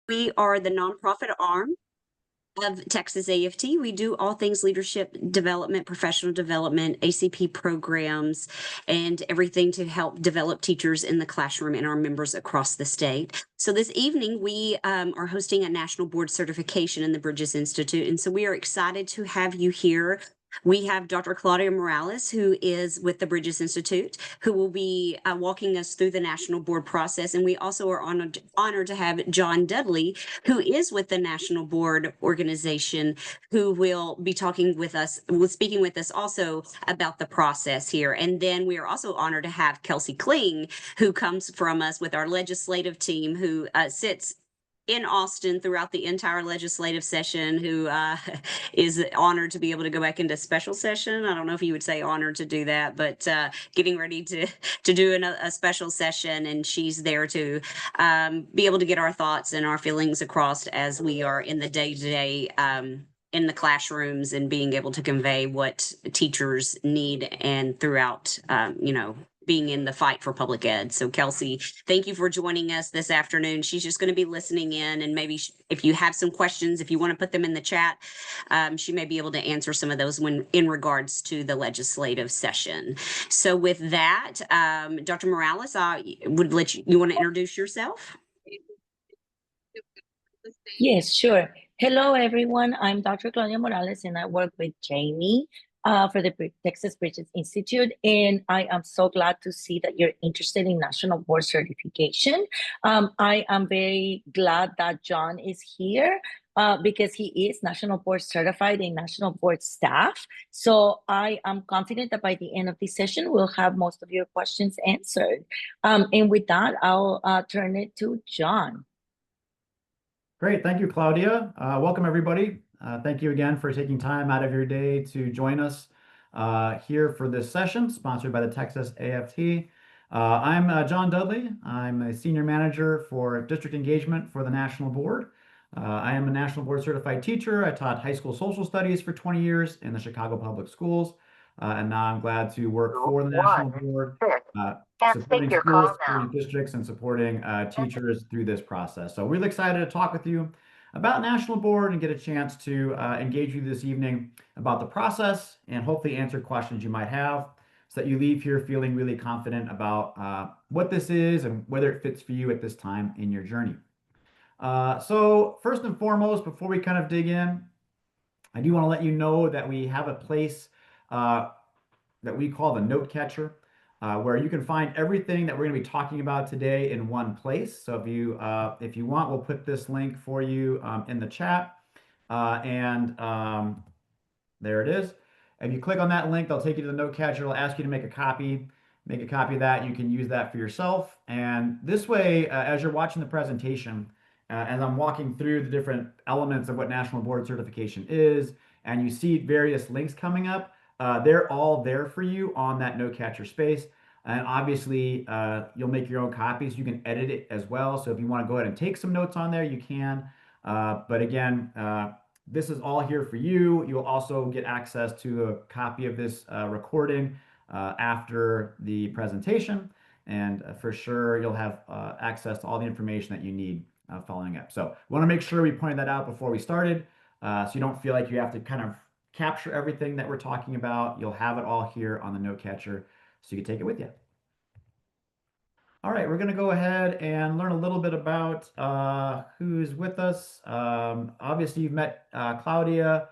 We are the nonprofit arm of Texas AFT. We do all things leadership development, professional development, ACP programs, and everything to help develop teachers in the classroom and our members across the state. So this evening, we are hosting a national board certification in the Bridges Institute. And so we are excited to have you here. We have Dr. Claudia Morales, who is with the Bridges Institute, who will be walking us through the national board process. And we also are honored to have John Dudley, who is with the National Board Organization, who will be speaking with us also about the process here. And then we are also honored to have Kelsey Kling, who comes from us with our legislative team, who sits in Austin throughout the entire legislative session, who is honored to be able to go back into special session. I don't know if you would say honored to do that, but getting ready to do a special session, and she's there to be able to get our thoughts and our feelings across as we are in the day-to-day in the classrooms and being able to convey what teachers need and throughout, being in the fight for public ed. So Kelsey, thank you for joining us this afternoon. She's just going to be listening in, and maybe if you have some questions, if you want to put them in the chat, she may be able to answer some of those when in regards to the legislative session. So with that, Dr. Morales, I would let you want to introduce yourself? Yes, sure. Hello, everyone. I'm Dr. Claudia Morales, and I work with Jamie for the Texas Bridges Institute. And I am so glad to see that you're interested in National Board Certification. I am very glad that John is here because he is National Board Certified and National Board staff. So I am confident that by the end of this session, we'll have most of your questions answered. And with that, I'll turn it to John. Great. Thank you, Claudia. Welcome, everybody. Thank you again for taking time out of your day to join us here for this session sponsored by the Texas AFT. I'm John Dudley. I'm a senior manager for district engagement for the National Board. I am a National Board certified teacher. I taught high school social studies for 20 years in the Chicago Public Schools. And now I'm glad to work for the National Board, supporting schools, supporting districts, and supporting teachers through this process. So really excited to talk with you about National Board and get a chance to engage you this evening about the process and hopefully answer questions you might have so that you leave here feeling really confident about what this is and whether it fits for you at this time in your journey. So first and foremost, before we kind of dig in, I do want to let you know that we have a place that we call the Note Catcher, where you can find everything that we're going to be talking about today in one place. So if you want, we'll put this link for you in the chat, and there it is. If you click on that link, they'll take you to the Note Catcher. It'll ask you to make a copy. Make a copy of that. You can use that for yourself. And this way, as you're watching the presentation, as I'm walking through the different elements of what National Board Certification is, and you see various links coming up, they're all there for you on that Note Catcher space. And obviously, you'll make your own copies. You can edit it as well. So if you want to go ahead and take some notes on there, you can. But again, this is all here for you. You'll also get access to a copy of this recording after the presentation. And for sure, you'll have access to all the information that you need following up. So we want to make sure we pointed that out before we started, so you don't feel like you have to kind of capture everything that we're talking about. You'll have it all here on the Note Catcher, so you can take it with you. All right, we're going to go ahead and learn a little bit about who's with us. Obviously, you've met Claudia.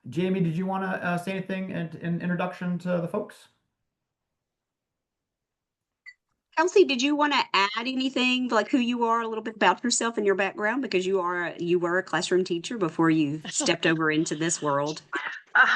Jamie, did you want to say anything in introduction to the folks? Kelsey, did you want to add anything, like who you are, a little bit about yourself and your background, because you were a classroom teacher before you stepped over into this world?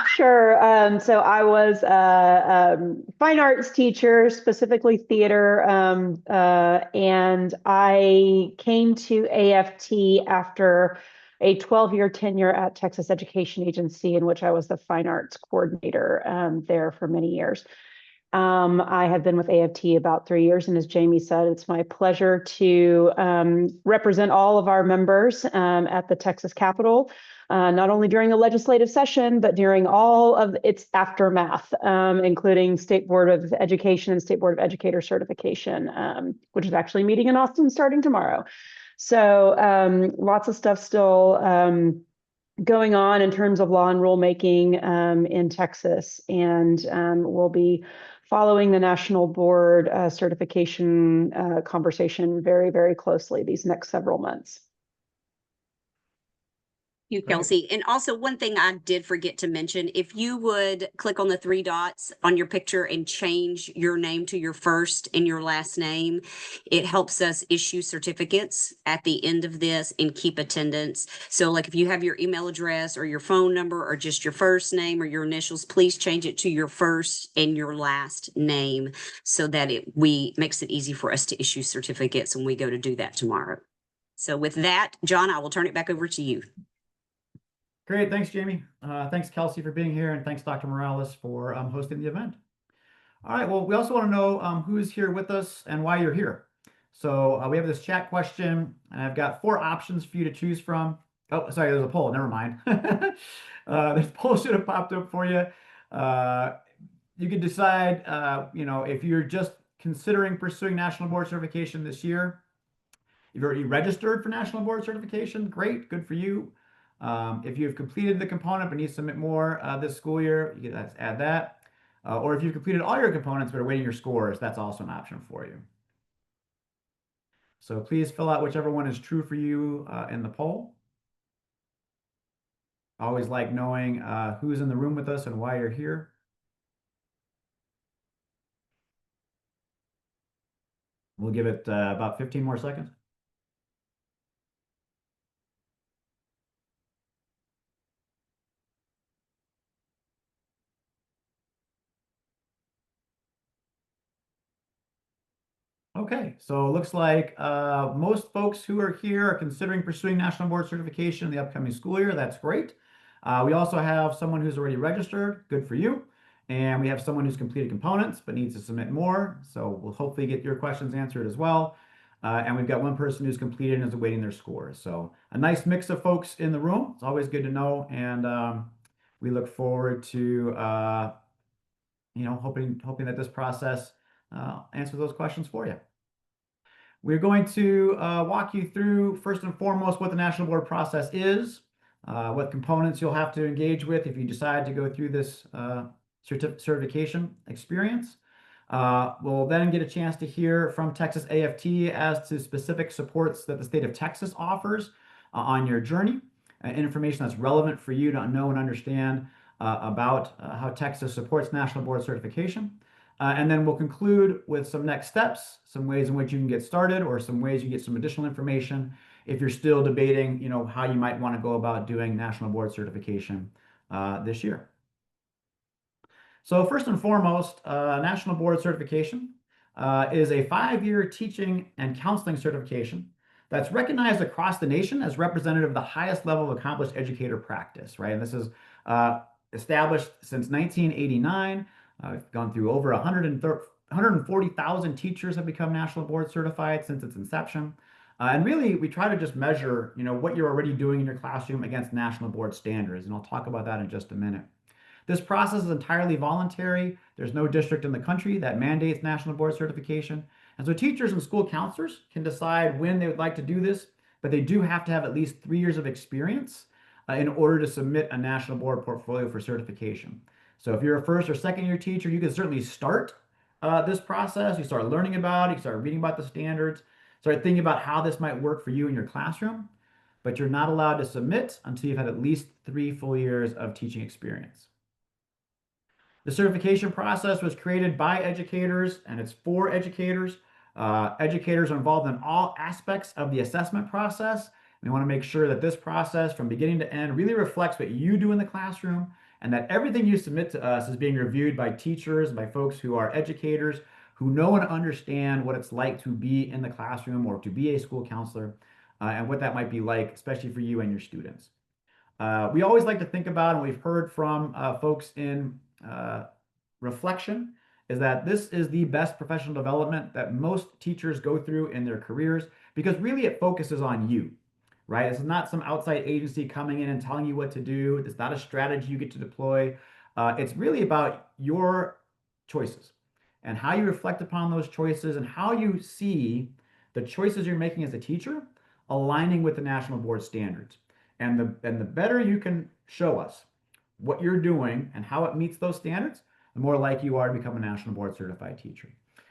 Sure. So I was a fine arts teacher, specifically theater, and I came to AFT after a 12-year tenure at Texas Education Agency, in which I was the fine arts coordinator there for many years. I have been with AFT about 3 years, and as Jamie said, it's my pleasure to represent all of our members at the Texas Capitol, not only during the legislative session, but during all of its aftermath, including State Board of Education and State Board of Educator certification, which is actually meeting in Austin starting tomorrow. So lots of stuff still going on in terms of law and rulemaking in Texas, and we'll be following the national board certification conversation very, very closely these next several months. You, Great. Kelsey. And also one thing I did forget to mention, if you would click on the 3 dots on your picture and change your name to your first and your last name, it helps us issue certificates at the end of this and keep attendance. So like if you have your email address or your phone number or just your first name or your initials, please change it to your first and your last name so that it makes it easy for us to issue certificates when we go to do that tomorrow. So with that, John, I will turn it back over to you. Great, thanks, Jamie. Thanks, Kelsey, for being here, and thanks, Dr. Morales, for hosting the event. All right, well, we also want to know who's here with us and why you're here. So we have this chat question, and I've got 4 options for you to choose from. Oh, sorry, there's a poll, never mind. This poll should have popped up for you. You can decide, if you're just considering pursuing National Board Certification this year. You've already registered for National Board Certification, great, good for you. If you've completed the component but need to submit more this school year, you can add that. Or if you've completed all your components but are waiting your scores, that's also an option for you. So please fill out whichever one is true for you in the poll. I always like knowing who's in the room with us and why you're here. We'll give it about 15 more seconds. Okay, so it looks like most folks who are here are considering pursuing National Board Certification in the upcoming school year. That's great. We also have someone who's already registered. Good for you. And we have someone who's completed components but needs to submit more. So we'll hopefully get your questions answered as well. And we've got one person who's completed and is awaiting their scores. So a nice mix of folks in the room. It's always good to know. And we look forward to hoping that this process answers those questions for you. We're going to walk you through, first and foremost, what the National Board process is, what components you'll have to engage with if you decide to go through this certification experience. We'll then get a chance to hear from Texas AFT as to specific supports that the state of Texas offers on your journey, information that's relevant for you to know and understand about how Texas supports National Board Certification. And then we'll conclude with some next steps, some ways in which you can get started, or some ways you get some additional information if you're still debating, how you might want to go about doing National Board Certification this year. So first and foremost, National Board Certification is a 5-year teaching and counseling certification that's recognized across the nation as representative of the highest level of accomplished educator practice, right? And this is established since 1989. We've gone through over 140,000 teachers have become National Board certified since its inception. And really, we try to just measure, what you're already doing in your classroom against National Board standards. And I'll talk about that in just a minute. This process is entirely voluntary. There's no district in the country that mandates National Board certification. And so teachers and school counselors can decide when they would like to do this, but they do have to have at least 3 years of experience in order to submit a National Board portfolio for certification. So if you're a first or second year teacher, you can certainly start this process. You start learning about it, you start reading about the standards, start thinking about how this might work for you in your classroom, but you're not allowed to submit until you've had at least 3 full years of teaching experience. The certification process was created by educators, and it's for educators. Educators are involved in all aspects of the assessment process. We want to make sure that this process from beginning to end really reflects what you do in the classroom, and that everything you submit to us is being reviewed by teachers, by folks who are educators, who know and understand what it's like to be in the classroom or to be a school counselor, and what that might be like, especially for you and your students. We always like to think about, and we've heard from folks in reflection, is that this is the best professional development that most teachers go through in their careers, because really it focuses on you. Right? This is not some outside agency coming in and telling you what to do. It's not a strategy you get to deploy. It's really about your choices and how you reflect upon those choices and how you see the choices you're making as a teacher aligning with the national board standards. And the better you can show us what you're doing and how it meets those standards, the more likely you are to become a national board certified teacher.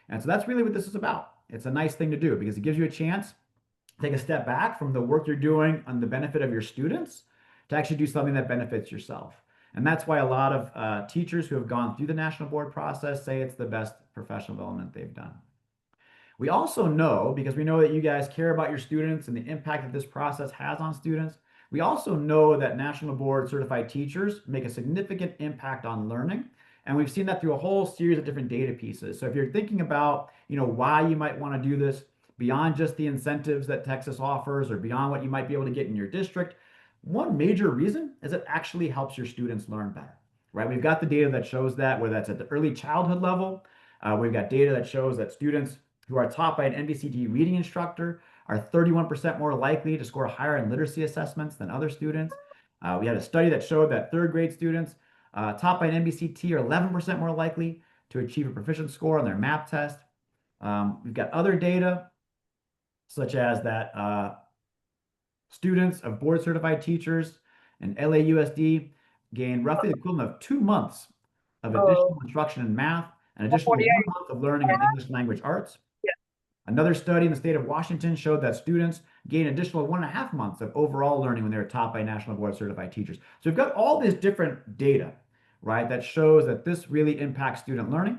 And so that's really what this is about. It's a nice thing to do because it gives you a chance to take a step back from the work you're doing on the benefit of your students to actually do something that benefits yourself. And that's why a lot of teachers who have gone through the national board process say it's the best professional development they've done. We also know, because we know that you guys care about your students and the impact that this process has on students, we also know that national board certified teachers make a significant impact on learning. And we've seen that through a whole series of different data pieces. So if you're thinking about, why you might want to do this beyond just the incentives that Texas offers or beyond what you might be able to get in your district, one major reason is it actually helps your students learn better, right? We've got the data that shows that, whether that's at the early childhood level. We've got data that shows that students who are taught by an NBCT reading instructor are 31% more likely to score higher in literacy assessments than other students. We had a study that showed that third grade students taught by an NBCT are 11% more likely to achieve a proficient score on their MAP test. We've got other data, such as that students of board certified teachers and LAUSD gain roughly the equivalent of 2 months of additional instruction in math, an additional 1 month of learning in English language arts. Another study in the state of Washington showed that students gain additional 1.5 months of overall learning when they were taught by national board certified teachers. So we've got all this different data, right, that shows that this really impacts student learning,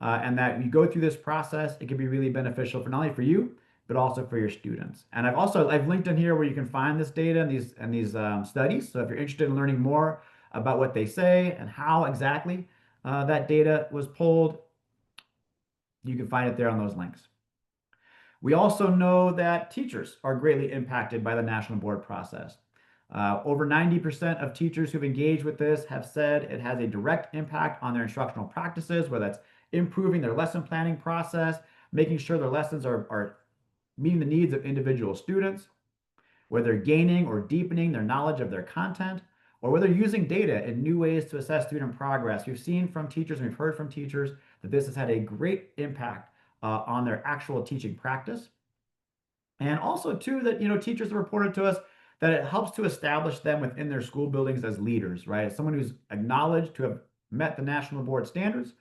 and that you go through this process, it can be really beneficial for not only for you, but also for your students. And I've linked in here where you can find this data and these studies. So if you're interested in learning more about what they say and how exactly that data was pulled, you can find it there on those links. We also know that teachers are greatly impacted by the national board process. Over 90% of teachers who've engaged with this have said it has a direct impact on their instructional practices, whether that's improving their lesson planning process, making sure their lessons are meeting the needs of individual students, whether gaining or deepening their knowledge of their content, or whether using data in new ways to assess student progress. We've seen from teachers and we've heard from teachers that this has had a great impact on their actual teaching practice. And also too, that, teachers have reported to us that it helps to establish them within their school buildings as leaders, right? As someone who's acknowledged to have met the national board standards,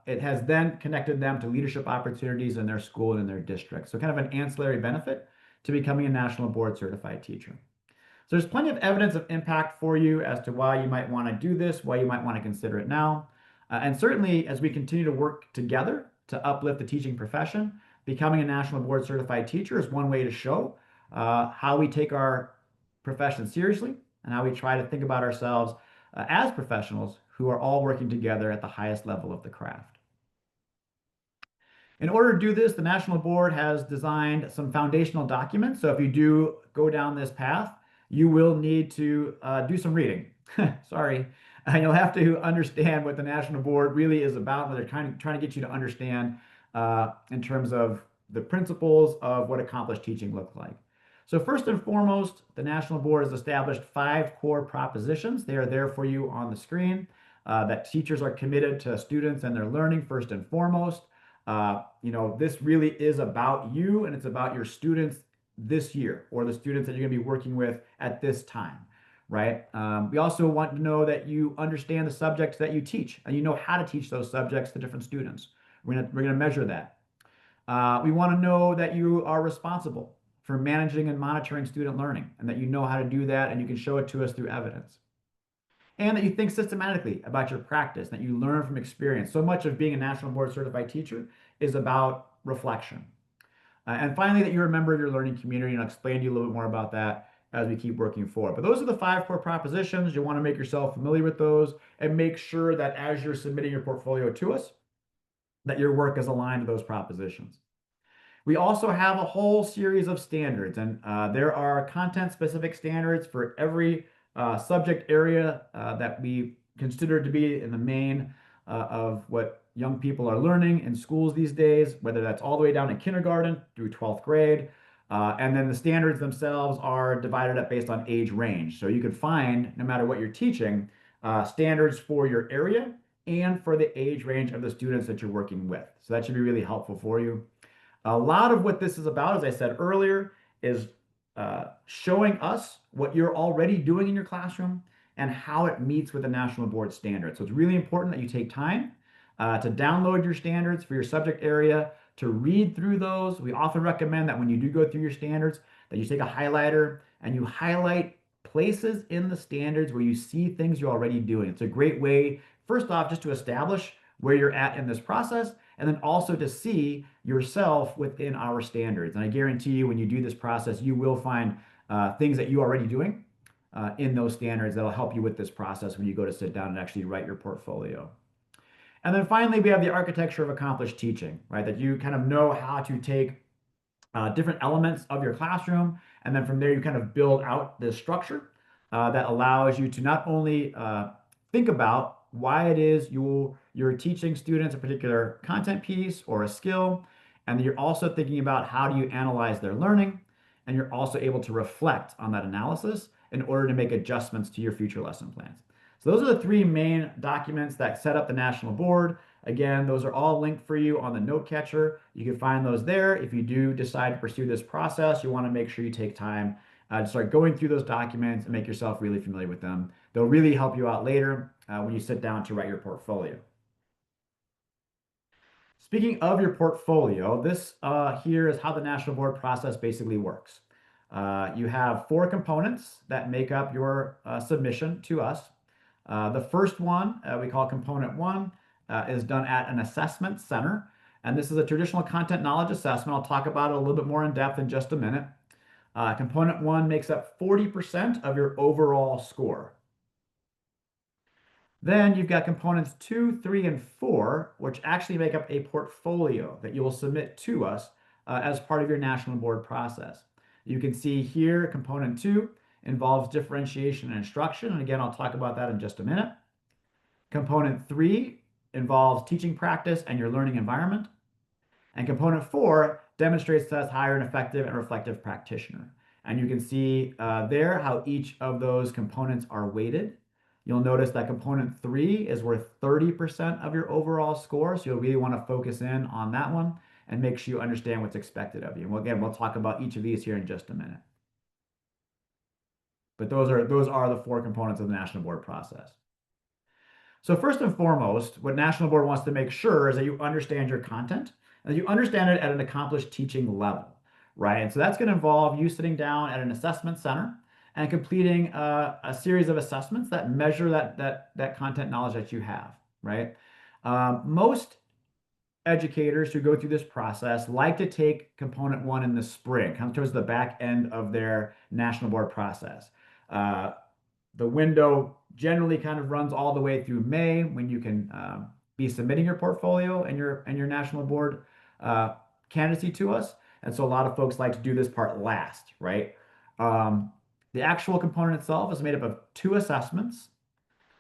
it has then connected them to leadership opportunities in their school and in their district. So kind of an ancillary benefit to becoming a national board certified teacher. So there's plenty of evidence of impact for you as to why you might want to do this, why you might want to consider it now. And certainly as we continue to work together to uplift the teaching profession, becoming a national board certified teacher is one way to show how we take our profession seriously and how we try to think about ourselves as professionals who are all working together at the highest level of the craft. In order to do this, the National Board has designed some foundational documents. So if you do go down this path, you will need to do some reading. Sorry. And you'll have to understand what the National Board really is about, what they're trying to get you to understand in terms of the principles of what accomplished teaching look like. So first and foremost, the National Board has established 5 core propositions. They are there for you on the screen, that teachers are committed to students and their learning first and foremost. This really is about you and it's about your students this year or the students that you're going to be working with at this time, right? We also want to know that you understand the subjects that you teach and you know how to teach those subjects to different students. We're going to measure that. We want to know that you are responsible for managing and monitoring student learning and that you know how to do that and you can show it to us through evidence. And that you think systematically about your practice, that you learn from experience. So much of being a National Board Certified teacher is about reflection. And finally, that you're a member of your learning community, and I'll explain to you a little bit more about that as we keep working forward. But those are the 5 core propositions. You want to make yourself familiar with those and make sure that as you're submitting your portfolio to us, that your work is aligned to those propositions. We also have a whole series of standards, and there are content-specific standards for every subject area that we consider to be in the main of what young people are learning in schools these days, whether that's all the way down to kindergarten through 12th grade. And then the standards themselves are divided up based on age range. So you can find, no matter what you're teaching, standards for your area and for the age range of the students that you're working with. So that should be really helpful for you. A lot of what this is about, as I said earlier, is showing us what you're already doing in your classroom and how it meets with the National Board standards. So it's really important that you take time to download your standards for your subject area, to read through those. We often recommend that when you do go through your standards, that you take a highlighter and you highlight places in the standards where you see things you're already doing. It's a great way, first off, just to establish where you're at in this process, and then also to see yourself within our standards. And I guarantee you, when you do this process, you will find things that you're already doing in those standards that'll help you with this process when you go to sit down and actually write your portfolio. And then finally, we have the architecture of accomplished teaching, right? That you kind of know how to take different elements of your classroom, and then from there you kind of build out this structure that allows you to not only think about why it is you're teaching students a particular content piece or a skill, and you're also thinking about how do you analyze their learning, and you're also able to reflect on that analysis in order to make adjustments to your future lesson plans. So those are the three main documents that set up the National Board. Again, those are all linked for you on the note catcher. You can find those there. If you do decide to pursue this process, you want to make sure you take time to start going through those documents and make yourself really familiar with them. They'll really help you out later when you sit down to write your portfolio. Speaking of your portfolio, this here is how the National Board process basically works. You have 4 components that make up your submission to us. The first one we call component 1 is done at an assessment center. And this is a traditional content knowledge assessment. I'll talk about it a little bit more in depth in just a minute. Component 1 makes up 40% of your overall score. Then you've got components 2, 3, and 4, which actually make up a portfolio that you will submit to us as part of your National Board process. You can see here component 2 involves differentiation and instruction. And again, I'll talk about that in just a minute. Component 3 involves teaching practice and your learning environment. And component 4 demonstrates to us how you're an effective and reflective practitioner. And you can see there how each of those components are weighted. You'll notice that component 3 is worth 30% of your overall score. So you'll really want to focus in on that one and make sure you understand what's expected of you. And again, we'll talk about each of these here in just a minute. But those are the 4 components of the National Board process. So first and foremost, what National Board wants to make sure is that you understand your content and that you understand it at an accomplished teaching level, right? And so that's going to involve you sitting down at an assessment center and completing a series of assessments that measure that content knowledge that you have, right? Most educators who go through this process like to take component 1 in the spring, come towards the back end of their National Board process. The window generally kind of runs all the way through May, when you can be submitting your portfolio and your National Board candidacy to us. And so a lot of folks like to do this part last, right? The actual component itself is made up of 2 assessments.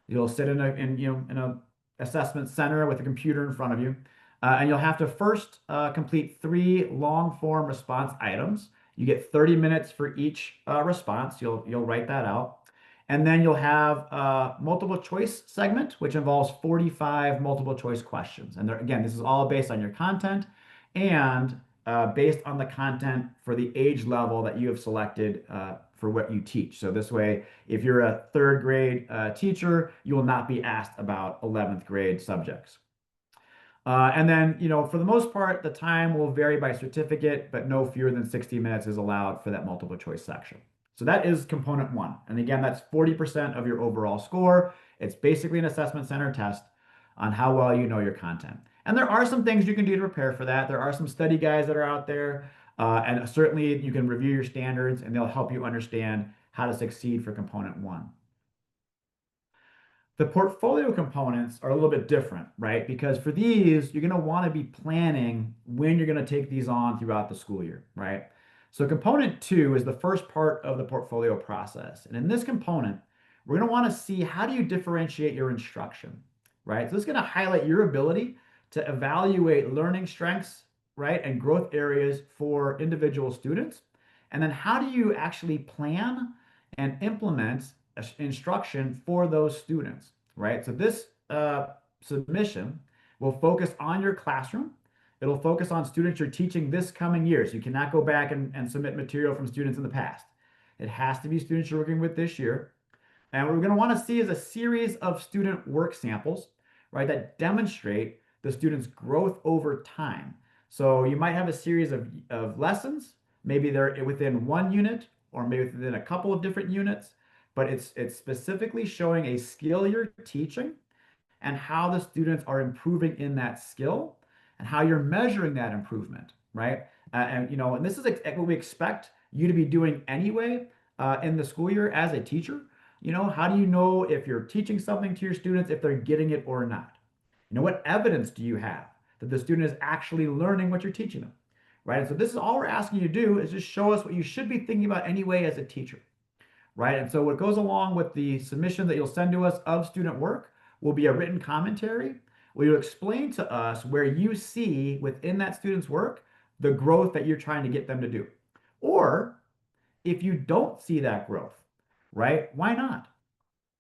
You'll sit in a assessment center with a computer in front of you, and you'll have to first complete 3 long form response items. You get 30 minutes for each response. You'll write that out. And then you'll have a multiple choice segment, which involves 45 multiple choice questions. And again, this is all based on your content and based on the content for the age level that you have selected for what you teach. So this way, if you're a 3rd grade teacher, you will not be asked about 11th grade subjects. And then, for the most part, the time will vary by certificate, but no fewer than 60 minutes is allowed for that multiple choice section. So that is component 1. And again, that's 40% of your overall score. It's basically an assessment center test on how well you know your content. And there are some things you can do to prepare for that. There are some study guides that are out there. And certainly you can review your standards and they'll help you understand how to succeed for component 1. The portfolio components are a little bit different, right? Because for these, you're going to want to be planning when you're going to take these on throughout the school year, right? So component 2 is the first part of the portfolio process. And in this component, we're going to want to see how do you differentiate your instruction, right? So this is going to highlight your ability to evaluate learning strengths, right, and growth areas for individual students. And then how do you actually plan and implement instruction for those students, right? So this submission will focus on your classroom It'll focus on students you're teaching this coming year. So you cannot go back and submit material from students in the past. It has to be students you're working with this year. And what we're going to want to see is a series of student work samples, right, that demonstrate the student's growth over time. So you might have a series of lessons. Maybe they're within one unit or maybe within a couple of different units, but it's specifically showing a skill you're teaching and how the students are improving in that skill and how you're measuring that improvement, right? And this is what we expect you to be doing anyway in the school year as a teacher. How do you know if you're teaching something to your students, if they're getting it or not? What evidence do you have that the student is actually learning what you're teaching them, right? And so this is all we're asking you to do is just show us what you should be thinking about anyway as a teacher, right? And so what goes along with the submission that you'll send to us of student work will be a written commentary where you explain to us where you see within that student's work the growth that you're trying to get them to do. Or if you don't see that growth, right? Why not?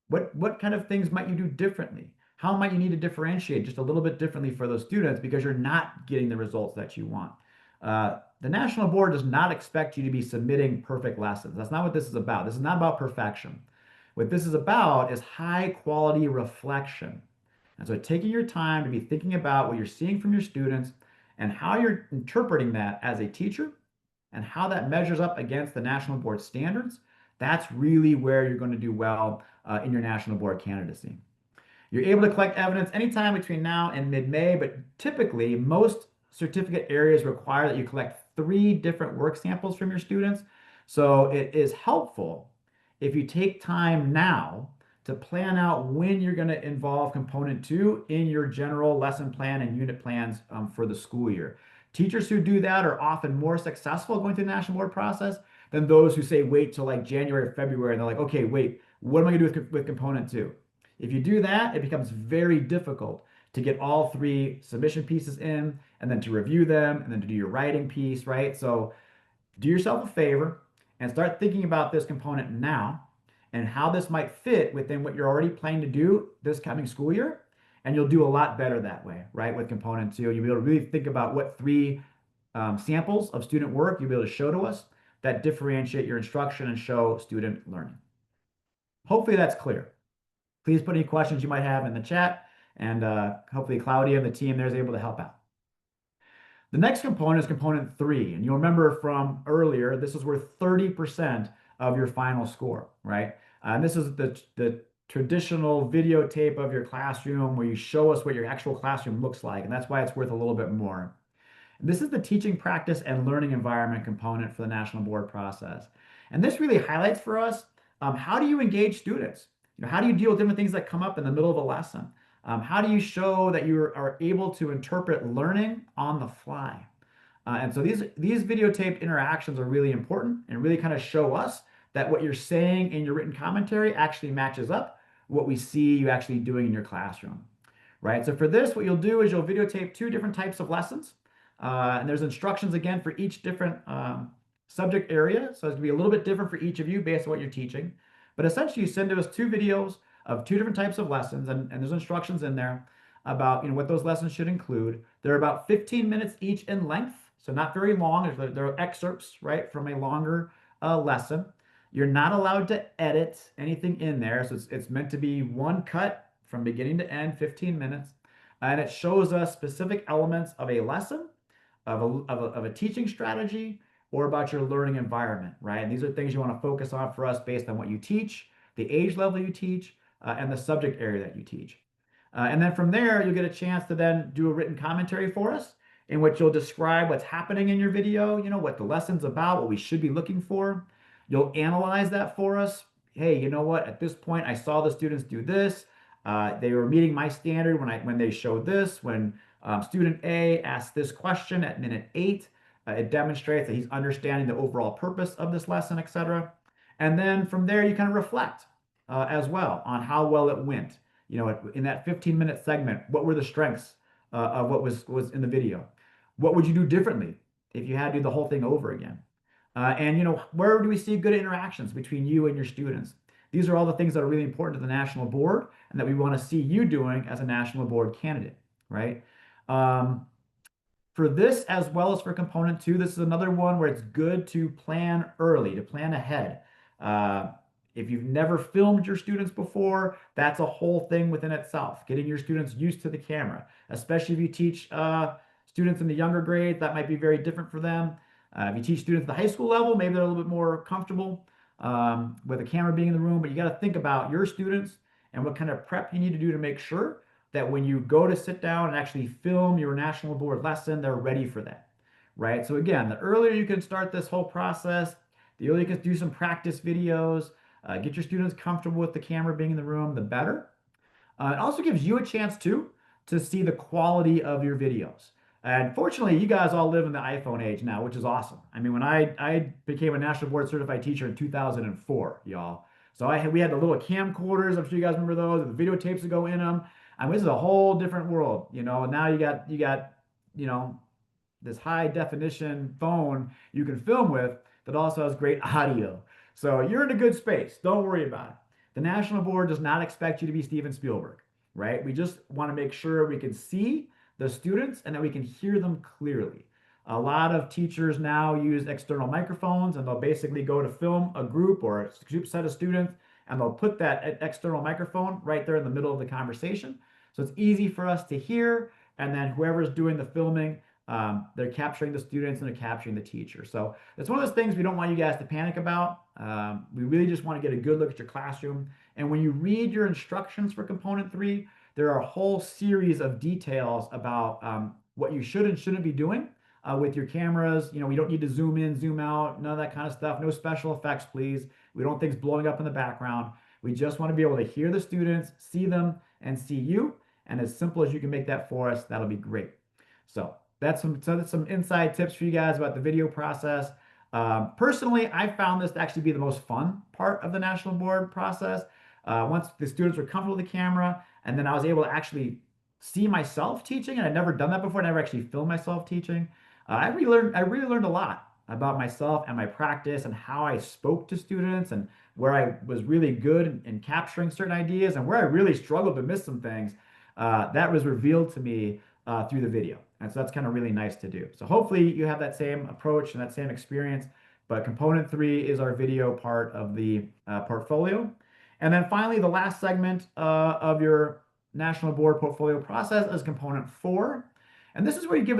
What kind of things might you do differently? How might you need to differentiate just a little bit differently for those students because you're not getting the results that you want? The National Board does not expect you to be submitting perfect lessons. That's not what this is about. This is not about perfection. What this is about is high quality reflection. And so taking your time to be thinking about what you're seeing from your students and how you're interpreting that as a teacher and how that measures up against the National Board standards, that's really where you're going to do well in your National Board candidacy. You're able to collect evidence anytime between now and mid-May, but typically most certificate areas require that you collect 3 different work samples from your students. So it is helpful if you take time now to plan out when you're going to involve component 2 in your general lesson plan and unit plans for the school year. Teachers who do that are often more successful going through the National Board process than those who say wait till like January or February and they're like, okay, wait, what am I going to do with component 2? If you do that, it becomes very difficult to get all 3 submission pieces in and then to review them and then to do your writing piece, right? So do yourself a favor and start thinking about this component now and how this might fit within what you're already planning to do this coming school year. And you'll do a lot better that way, right? With component 2, you'll be able to really think about what 3 samples of student work you'll be able to show to us that differentiate your instruction and show student learning. Hopefully that's clear. Please put any questions you might have in the chat, and hopefully Claudia and the team there is able to help out. The next component is component 3, and you'll remember from earlier, this is worth 30% of your final score, right? And this is the traditional videotape of your classroom where you show us what your actual classroom looks like, and that's why it's worth a little bit more. This is the teaching practice and learning environment component for the National Board process. And this really highlights for us, how do you engage students? How do you deal with different things that come up in the middle of a lesson? How do you show that you are able to interpret learning on the fly? And so these videotaped interactions are really important and really kind of show us that what you're saying in your written commentary actually matches up what we see you actually doing in your classroom, right? So for this, what you'll do is you'll videotape 2 different types of lessons. And there's instructions again for each different subject area. So it's gonna be a little bit different for each of you based on what you're teaching. But essentially you send to us 2 videos of 2 different types of lessons, and there's instructions in there about what those lessons should include. They're about 15 minutes each in length, so not very long. They're excerpts, right, from a longer lesson. You're not allowed to edit anything in there, so it's meant to be one cut from beginning to end, 15 minutes, and it shows us specific elements of a lesson, of a teaching strategy, or about your learning environment, right? And these are things you want to focus on for us based on what you teach, the age level you teach, and the subject area that you teach. And then from there, you'll get a chance to then do a written commentary for us in which you'll describe what's happening in your video, what the lesson's about, what we should be looking for. You'll analyze that for us. Hey, you know what? At this point, I saw the students do this. They were meeting my standard when they showed this. When student A asked this question at minute 8, it demonstrates that he's understanding the overall purpose of this lesson, etc. And then from there, you kind of reflect as well on how well it went. In that 15-minute segment, what were the strengths of what was in the video? What would you do differently if you had to do the whole thing over again? And where do we see good interactions between you and your students? These are all the things that are really important to the National Board and that we want to see you doing as a National Board candidate, right? For this, as well as for component 2, this is another one where it's good to plan early, to plan ahead. If you've never filmed your students before, that's a whole thing within itself, getting your students used to the camera, especially if you teach students in the younger grades, that might be very different for them. If you teach students at the high school level, maybe they're a little bit more comfortable with a camera being in the room, but you got to think about your students and what kind of prep you need to do to make sure that when you go to sit down and actually film your national board lesson, they're ready for that, right? So again, the earlier you can start this whole process, the earlier you can do some practice videos, get your students comfortable with the camera being in the room, the better. It also gives you a chance too to see the quality of your videos. And fortunately, you guys all live in the iPhone age now, which is awesome. I mean, when I became a national board certified teacher in 2004, y'all. So we had the little camcorders. I'm sure you guys remember those, the videotapes that go in them. I mean, this is a whole different world, you know. And now you got, you know, this high definition phone you can film with that also has great audio. So you're in a good space. Don't worry about it. The National Board does not expect you to be Steven Spielberg, right? We just want to make sure we can see the students and that we can hear them clearly. A lot of teachers now use external microphones, and they'll basically go to film a group or a set of students, and they'll put that external microphone right there in the middle of the conversation. So it's easy for us to hear, and then whoever's doing the filming, they're capturing the students and they're capturing the teacher. So it's one of those things we don't want you guys to panic about. We really just want to get a good look at your classroom. And when you read your instructions for component 3, there are a whole series of details about what you should and shouldn't be doing with your cameras. You know, we don't need to zoom in, zoom out, none of that kind of stuff. No special effects, please. We don't want things blowing up in the background. We just want to be able to hear the students, see them, and see you. And as simple as you can make that for us, that'll be great. So that's some inside tips for you guys about the video process. Personally, I found this to actually be the most fun part of the National Board process. Once the students were comfortable with the camera, and then I was able to actually see myself teaching, and I'd never done that before. I never actually filmed myself teaching. I really learned a lot about myself and my practice and how I spoke to students and where I was really good in capturing certain ideas and where I really struggled to miss some things. That was revealed to me through the video. And so that's kind of really nice to do. So hopefully you have that same approach and that same experience. But component 3 is our video part of the portfolio. And then finally, the last segment of your National Board portfolio process is component 4. And this is where you give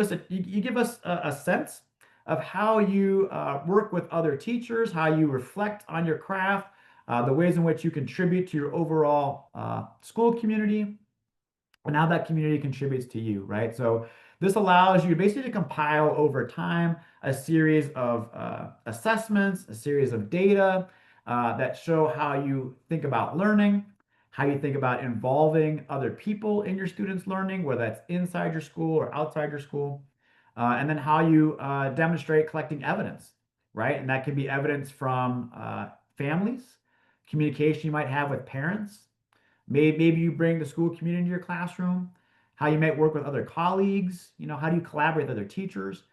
us a sense of how you work with other teachers, how you reflect on your craft, the ways in which you contribute to your overall school community, and how that community contributes to you, right? So this allows you basically to compile over time a series of assessments, a series of data that show how you think about learning, how you think about involving other people in your students' learning, whether that's inside your school or outside your school, and then how you demonstrate collecting evidence, right? And that can be evidence from families, communication you might have with parents. Maybe you bring the school community into your classroom, how you might work with other colleagues, you know, how do you collaborate with other teachers?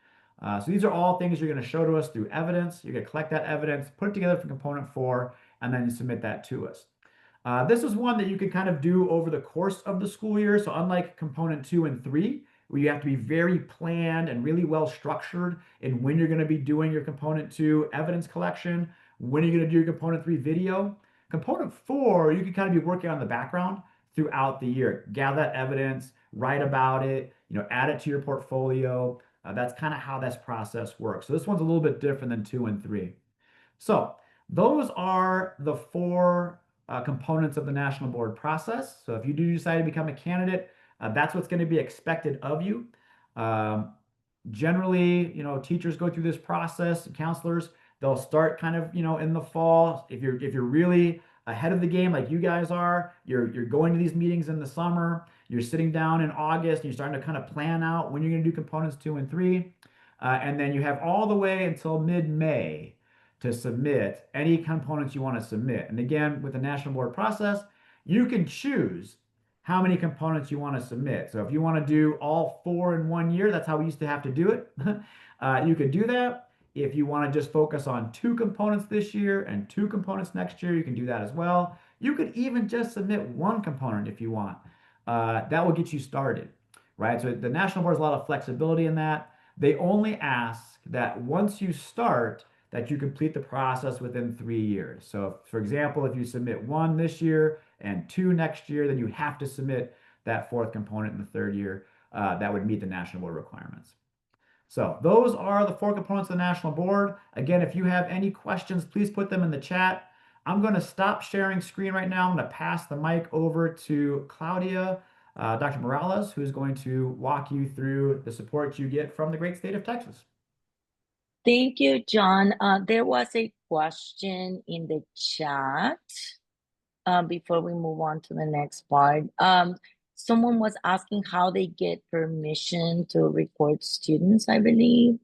So these are all things you're going to show to us through evidence. You're going to collect that evidence, put it together for component 4, and then you submit that to us. This is one that you can kind of do over the course of the school year. So unlike component 2 and 3, where you have to be very planned and really well structured in when you're going to be doing your component 2 evidence collection, when you're going to do your component 3 video, component 4, you can kind of be working on the background throughout the year. Gather that evidence, write about it, you know, add it to your portfolio. That's kind of how this process works. So this one's a little bit different than 2 and 3. So those are the 4 components of the National Board process. So if you do decide to become a candidate, that's what's going to be expected of you. Generally, you know, teachers go through this process, counselors, they'll start kind of, you know, in the fall. If you're really ahead of the game like you guys are, you're going to these meetings in the summer, you're sitting down in August, and you're starting to kind of plan out when you're going to do components 2 and 3. And then you have all the way until mid-May to submit any components you want to submit. And again, with the National Board process, you can choose how many components you want to submit. So if you want to do all 4 in 1 year, that's how we used to have to do it. You could do that. If you want to just focus on 2 components this year and 2 components next year, you can do that as well. You could even just submit 1 component if you want. That will get you started, right? So the National Board has a lot of flexibility in that. They only ask that once you start, that you complete the process within 3 years. So, for example, if you submit 1 this year and 2 next year, then you have to submit that 4th component in the 3rd year. That would meet the national board requirements. So those are the 4 components of the national board. Again, if you have any questions, please put them in the chat. I'm going to stop sharing screen right now. I'm going to pass the mic over to Claudia, Dr. Morales, who's going to walk you through the support you get from the great state of Texas. Thank you, John. There was a question in the chat before we move on to the next part. Someone was asking how they get permission to record students, I believe.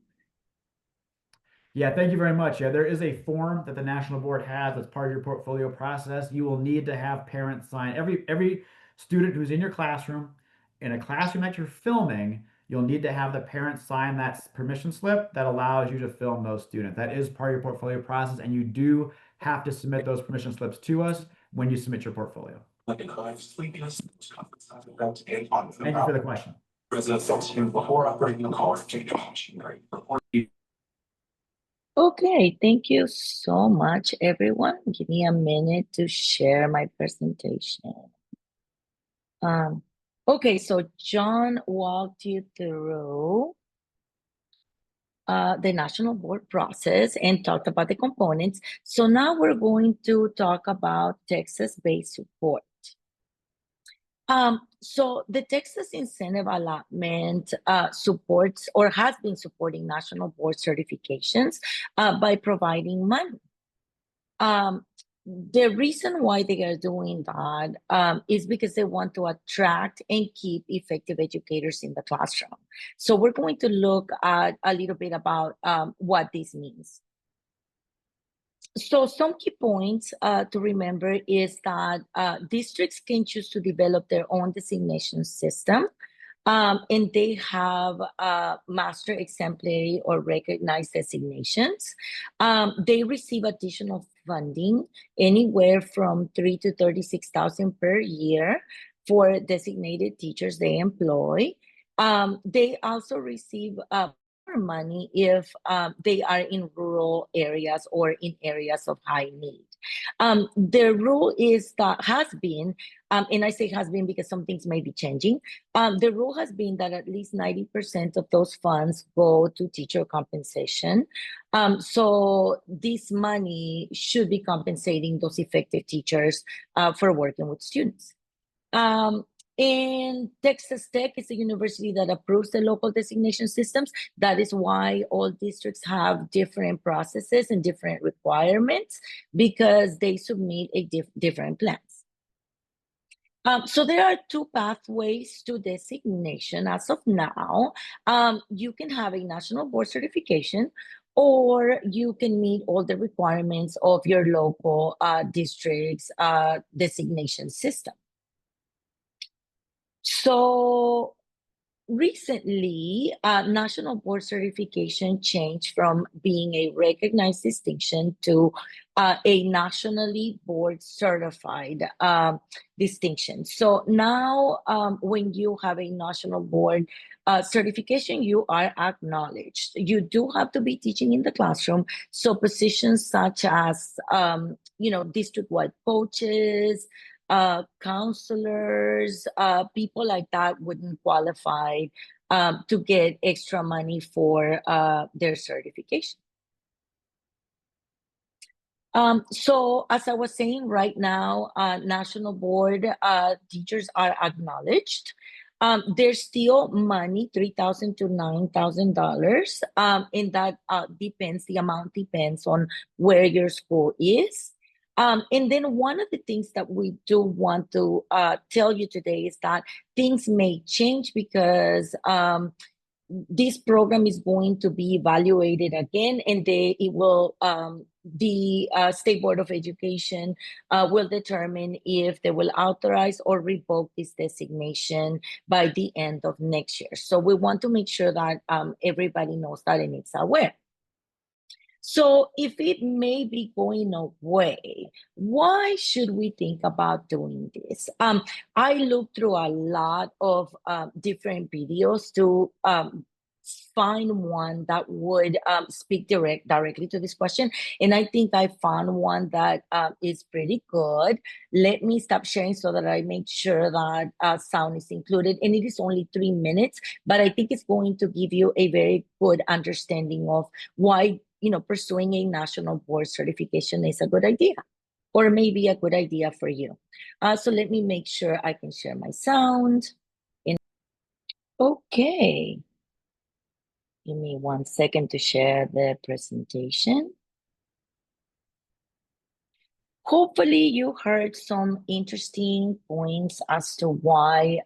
Yeah, thank you very much. Yeah, there is a form that the national board has as part of your portfolio process. You will need to have parents sign. Every student who's in your classroom, in a classroom that you're filming, you'll need to have the parents sign that permission slip that allows you to film those students. That is part of your portfolio process, and you do have to submit those permission slips to us when you submit your portfolio. Thank you for the question. Okay, thank you so much, everyone. Give me a minute to share my presentation. Okay, so John walked you through the national board process and talked about the components. So now we're going to talk about Texas-based support. So the Texas Incentive Allotment supports or has been supporting national board certifications by providing money. The reason why they are doing that is because they want to attract and keep effective educators in the classroom. So we're going to look at a little bit about what this means. So some key points to remember is that districts can choose to develop their own designation system, and they have master, exemplary, or recognized designations. They receive additional funding anywhere from $3,000 to $36,000 per year for designated teachers they employ. They also receive money if they are in rural areas or in areas of high need. The rule is that has been, and I say has been because some things may be changing. The rule has been that at least 90% of those funds go to teacher compensation. So this money should be compensating those effective teachers for working with students. And Texas Tech is a university that approves the local designation systems. That is why all districts have different processes and different requirements because they submit a different plans. So there are 2 pathways to designation as of now. You can have a national board certification, or you can meet all the requirements of your local district's designation system. So recently, national board certification changed from being a recognized distinction to a nationally board certified distinction. So now when you have a national board certification, you are acknowledged. You do have to be teaching in the classroom. So positions such as, district-wide coaches, counselors, people like that wouldn't qualify to get extra money for their certification. So as I was saying, right now, national board teachers are acknowledged. There's still money, $3,000 to $9,000, and that depends, the amount depends on where your school is. And then one of the things that we do want to tell you today is that things may change because this program is going to be evaluated again, and the State Board of Education will determine if they will authorize or revoke this designation by the end of next year. So we want to make sure that everybody knows that and is aware. So if it may be going away, why should we think about doing this? I looked through a lot of different videos to find one that would speak directly to this question. And I think I found one that is pretty good. Let me stop sharing so that I make sure that sound is included. And it is only 3 minutes, but I think it's going to give you a very good understanding of why, pursuing a national board certification is a good idea, or maybe a good idea for you. So let me make sure I can share my sound. Okay. Give me 1 second to share the presentation. Hopefully you heard some interesting points as to why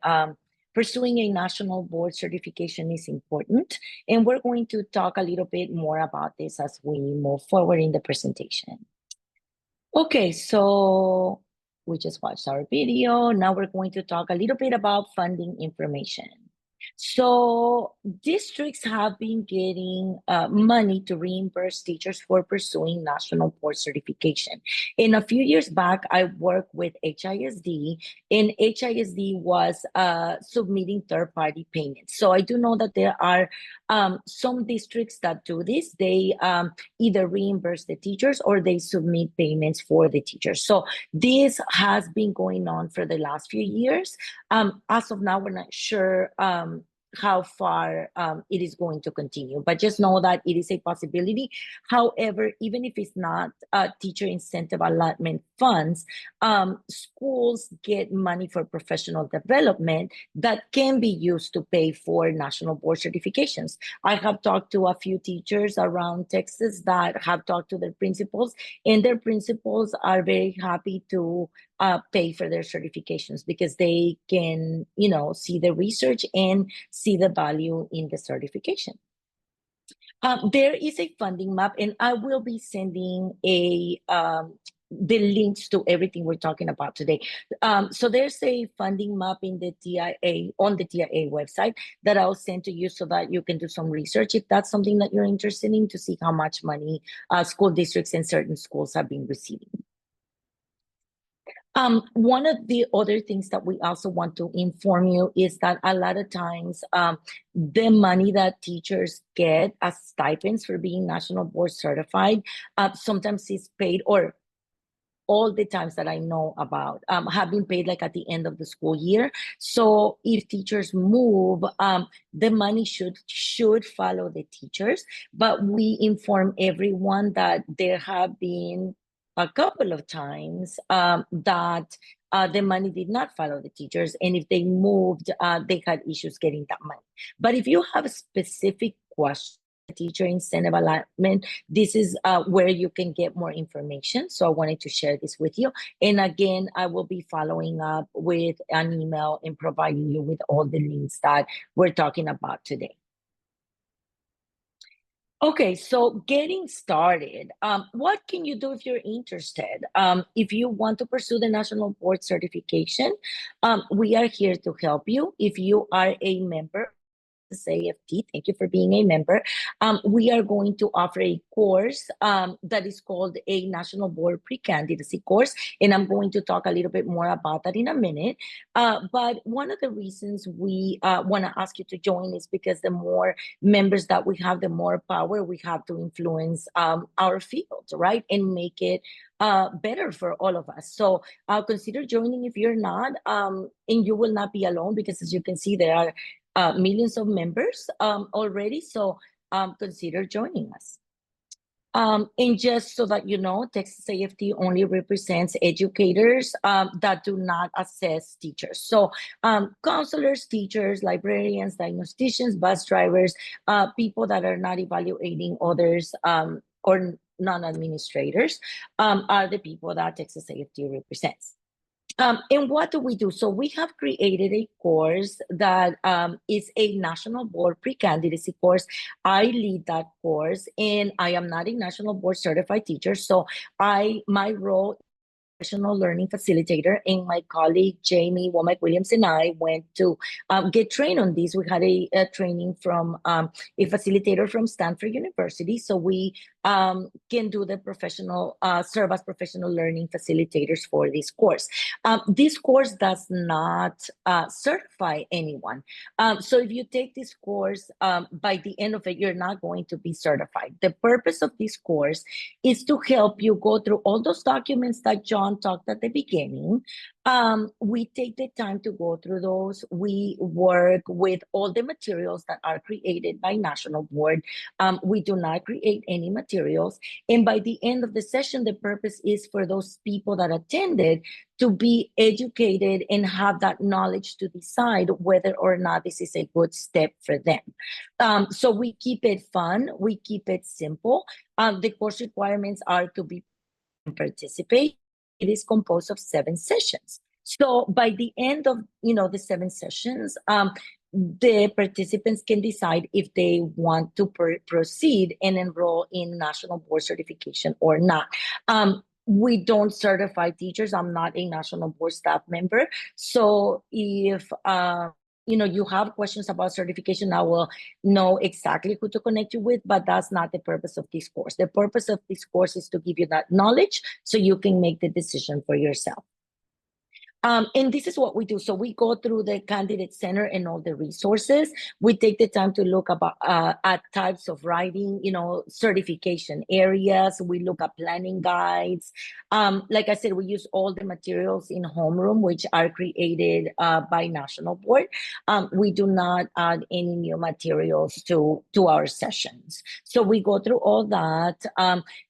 pursuing a national board certification is important. And we're going to talk a little bit more about this as we move forward in the presentation. Okay, so we just watched our video. Now we're going to talk a little bit about funding information. So districts have been getting money to reimburse teachers for pursuing national board certification. And a few years back, I worked with HISD, and HISD was submitting third-party payments. So I do know that there are some districts that do this. They either reimburse the teachers or they submit payments for the teachers. So this has been going on for the last few years. As of now, we're not sure how far it is going to continue, but just know that it is a possibility. However, even if it's not teacher incentive allotment funds, schools get money for professional development that can be used to pay for national board certifications. I have talked to a few teachers around Texas that have talked to their principals, and their principals are very happy to pay for their certifications because they can, see the research and see the value in the certification. There is a funding map, and I will be sending the links to everything we're talking about today. So there's a funding map in the TIA, on the TIA website, that I'll send to you so that you can do some research if that's something that you're interested in, to see how much money school districts and certain schools have been receiving. One of the other things that we also want to inform you is that a lot of times the money that teachers get as stipends for being national board certified sometimes is paid, or all the times that I know about have been paid like at the end of the school year. So if teachers move, the money should follow the teachers, but we inform everyone that there have been a couple of times that the money did not follow the teachers, and if they moved, they had issues getting that money. But if you have a specific question, teacher incentive allotment, this is where you can get more information. So I wanted to share this with you. And again, I will be following up with an email and providing you with all the links that we're talking about today. Okay, so getting started, what can you do if you're interested? If you want to pursue the national board certification, we are here to help you. If you are a member, AFT, thank you for being a member. We are going to offer a course that is called a National Board Pre-Candidacy course, and I'm going to talk a little bit more about that in a minute. But one of the reasons we want to ask you to join is because the more members that we have, the more power we have to influence our field, right? And make it better for all of us. So consider joining if you're not, and you will not be alone, because as you can see, there are millions of members already, so consider joining us. And just so that you know, Texas AFT only represents educators that do not assess teachers. So counselors, teachers, librarians, diagnosticians, bus drivers, people that are not evaluating others or non-administrators are the people that Texas AFT represents. And what do we do? So we have created a course that is a National Board Pre-Candidacy course. I lead that course, and I am not a National Board Certified teacher. So my role professional learning facilitator, and my colleague Jamie Womack Williams and I went to get trained on this. We had a training from a facilitator from Stanford University. So we can do the serve as professional learning facilitators for this course. This course does not certify anyone. So if you take this course, by the end of it, you're not going to be certified. The purpose of this course is to help you go through all those documents that John talked at the beginning. We take the time to go through those. We work with all the materials that are created by National Board. We do not create any materials. And by the end of the session, the purpose is for those people that attended to be educated and have that knowledge to decide whether or not this is a good step for them. So we keep it fun. We keep it simple. The course requirements are to be participate. It is composed of 7 sessions. So by the end of the 7 sessions, the participants can decide if they want to proceed and enroll in National Board certification or not. We don't certify teachers. I'm not a National Board staff member. So if you have questions about certification, I will know exactly who to connect you with, but that's not the purpose of this course. The purpose of this course is to give you that knowledge so you can make the decision for yourself. And this is what we do. So we go through the Candidate Center and all the resources. We take the time to look at types of writing, certification areas. We look at planning guides. Like I said, we use all the materials in Homeroom, which are created by National Board. We do not add any new materials to our sessions. So we go through all that.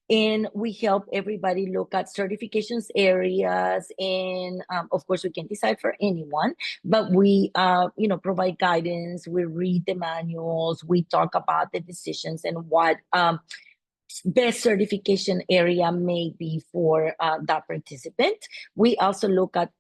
And we help everybody look at certifications areas. And of course, we can decide for anyone, but we, provide guidance. We read the manuals. We talk about the decisions and what best certification area may be for that participant. We also look at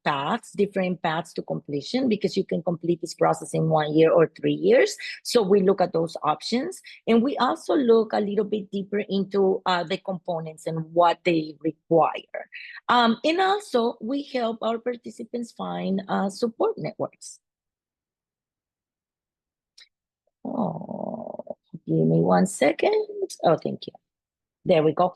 different paths to completion, because you can complete this process in 1 year or 3 years. So we look at those options. And we also look a little bit deeper into the components and what they require. And also we help our participants find support networks. Oh, give me 1 second. Oh, thank you. There we go.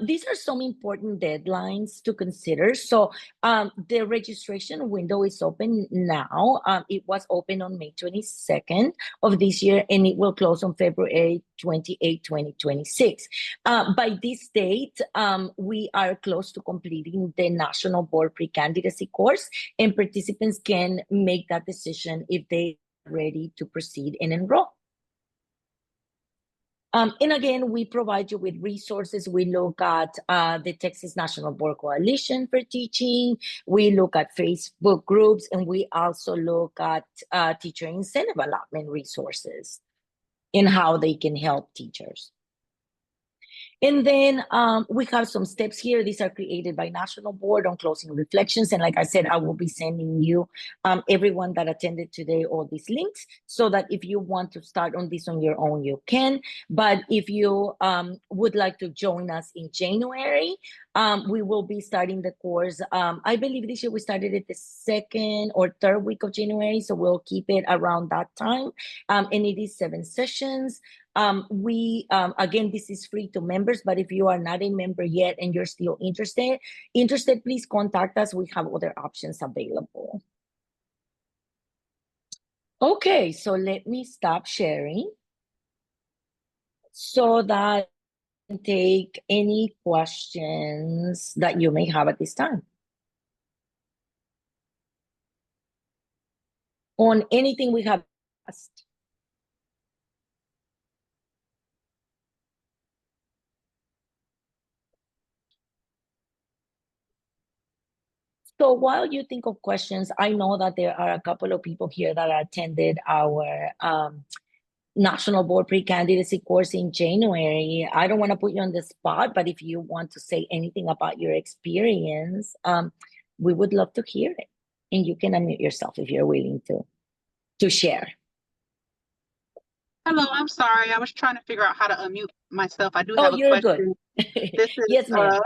These are some important deadlines to consider. So the registration window is open now. It was open on May 22nd of this year, and it will close on February 28, 2026. By this date, we are close to completing the National Board Pre-Candidacy course, and participants can make that decision if they are ready to proceed and enroll. And again, we provide you with resources. We look at the Texas National Board Coalition for Teaching. We look at Facebook groups, and we also look at teacher incentive allotment resources and how they can help teachers. And then we have some steps here. These are created by National Board on closing reflections. And like I said, I will be sending you, everyone that attended today, all these links, so that if you want to start on this on your own, you can. But if you would like to join us in January, we will be starting the course. I believe this year we started it the 2nd or 3rd week of January. So we'll keep it around that time. And it is 7 sessions. Again, this is free to members, but if you are not a member yet and you're still interested, please contact us. We have other options available. Okay, so let me stop sharing so that I can take any questions that you may have at this time on anything we have asked. So while you think of questions, I know that there are a couple of people here that attended our National Board Pre-Candidacy course in January. I don't want to put you on the spot, but if you want to say anything about your experience, we would love to hear it. And you can unmute yourself if you're willing to share. Hello, I'm sorry. I was trying to figure out how to unmute myself. I do have a you're question. good. This is Yes, ma'am.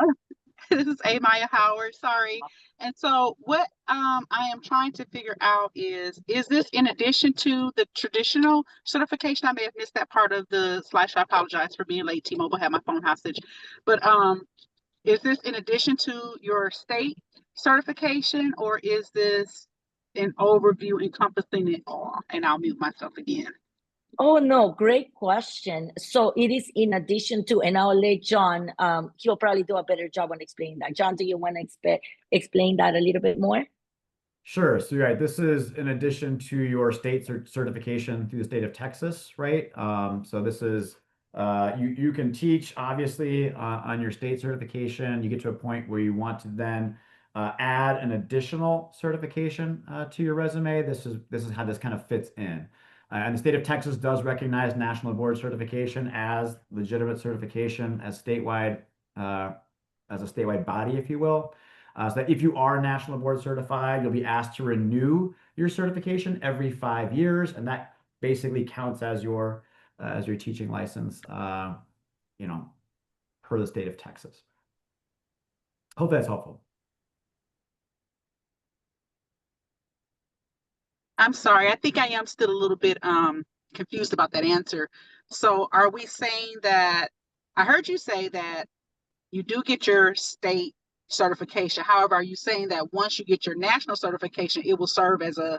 This is Amaya Howard. Sorry. And so what I am trying to figure out is this in addition to the traditional certification? I may have missed that part of the slideshow. I apologize for being late. T-Mobile had my phone hostage. But is this in addition to your state certification, or is this an overview encompassing it all? And I'll mute myself again. Oh, no, great question. So it is in addition to, and I'll let John, he'll probably do a better job on explaining that. John, do you want to explain that a little bit more? Sure. So, right, this is in addition to your state certification through the state of Texas, right? So this is you can teach obviously on your state certification. You get to a point where you want to then add an additional certification to your resume. This is how this kind of fits in. And the state of Texas does recognize national board certification as legitimate certification as statewide as a statewide body, if you will. So that if you are national board certified, you'll be asked to renew your certification every 5 years, and that basically counts as your teaching license, you know, per the state of Texas. Hope that's helpful. I'm sorry. I think I am still a little bit confused about that answer. So are we saying that I heard you say that you do get your state certification? However, are you saying that once you get your national certification, it will serve as a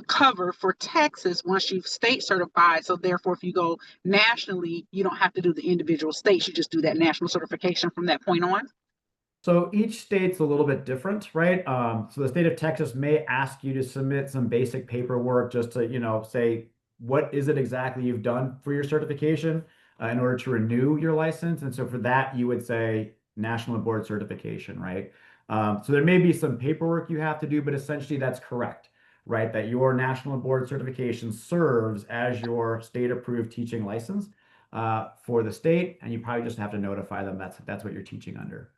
cover for Texas once you've state certified? So therefore, if you go nationally, you don't have to do the individual states. You just do that national certification from that point on? So each state's a little bit different, right? So the state of Texas may ask you to submit some basic paperwork just to, you know, say, what is it exactly you've done for your certification in order to renew your license? And so for that, you would say national board certification, right? So there may be some paperwork you have to do, but essentially that's correct, right? That your national board certification serves as your state approved teaching license for the state, and you probably just have to notify them that's what you're teaching under.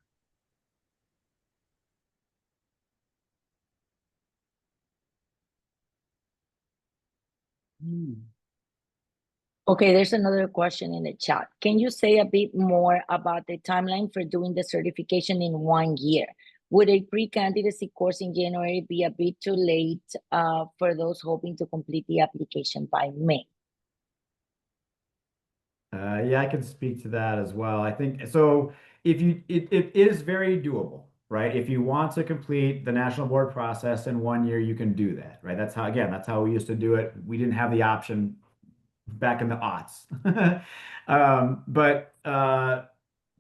Okay, there's another question in the chat. Can you say a bit more about the timeline for doing the certification in 1 year? Would a pre-candidacy course in January be a bit too late for those hoping to complete the application by May? Yeah, I can speak to that as well. I think so. If you, it is very doable, right? If you want to complete the national board process in 1 year, you can do that, right? That's how we used to do it. We didn't have the option back in the aughts. But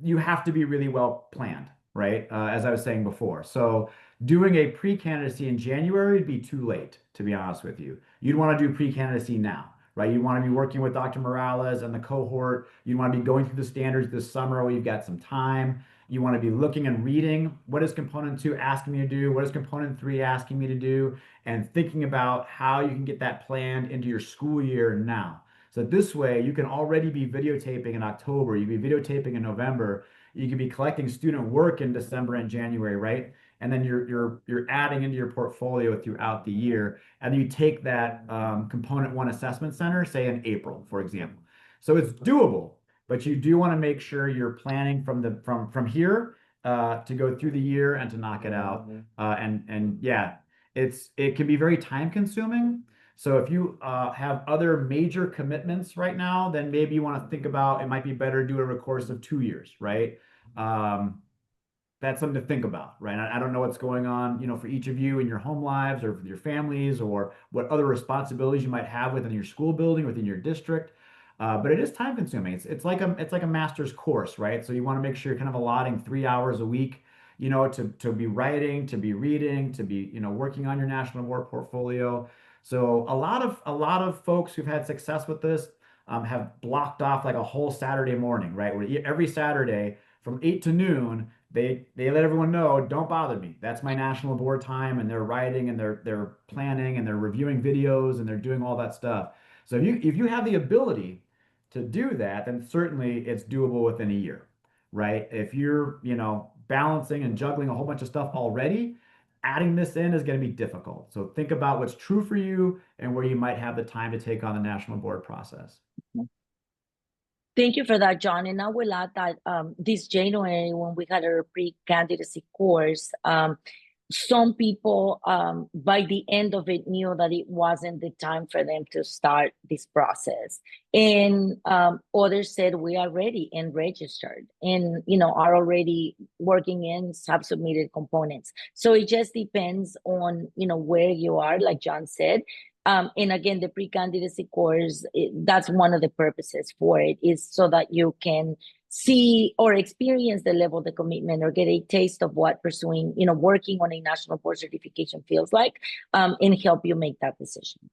you have to be really well planned, right? As I was saying before. So doing a pre-candidacy in January would be too late, to be honest with you. You'd want to do pre-candidacy now, right? You want to be working with Dr. Morales and the cohort. You want to be going through the standards this summer while you've got some time. You want to be looking and reading what is component 2 asking me to do, what is component 3 asking me to do, and thinking about how you can get that planned into your school year now. So this way you can already be videotaping in October, you can be videotaping in November, you can be collecting student work in December and January, right? And then you're adding into your portfolio throughout the year, and you take that component 1 assessment center, say in April, for example. So it's doable, but you do want to make sure you're planning from here to go through the year and to knock it out. And yeah, it can be very time consuming. So if you have other major commitments right now, then maybe you want to think about it might be better to do a course of 2 years, right? That's something to think about, right? I don't know what's going on, you know, for each of you in your home lives or with your families, or what other responsibilities you might have within your school building, within your district. But it is time consuming. It's like a master's course, right? So you want to make sure you're kind of allotting 3 hours a week, you know, to be writing, to be reading, to be, you know, working on your national board portfolio. So a lot of folks who've had success with this have blocked off like a whole Saturday morning, right? Where every Saturday from 8 to noon, they let everyone know, don't bother me. That's my national board time, and they're writing and they're planning and they're reviewing videos and they're doing all that stuff. So if you have the ability to do that, then certainly it's doable within a year, right? If you're, you know, balancing and juggling a whole bunch of stuff already, adding this in is going to be difficult. So think about what's true for you and where you might have the time to take on the national board process. Thank you for that, John. And I will add that this January, when we had our pre-candidacy course, some people by the end of it knew that it wasn't the time for them to start this process, and others said we are ready and registered and are already working and have submitted components. So it just depends on where you are, like John said. And again, the pre-candidacy course, that's one of the purposes for it, is so that you can see or experience the level of the commitment, or get a taste of what pursuing, working on a national board certification feels like, and help you make that decision.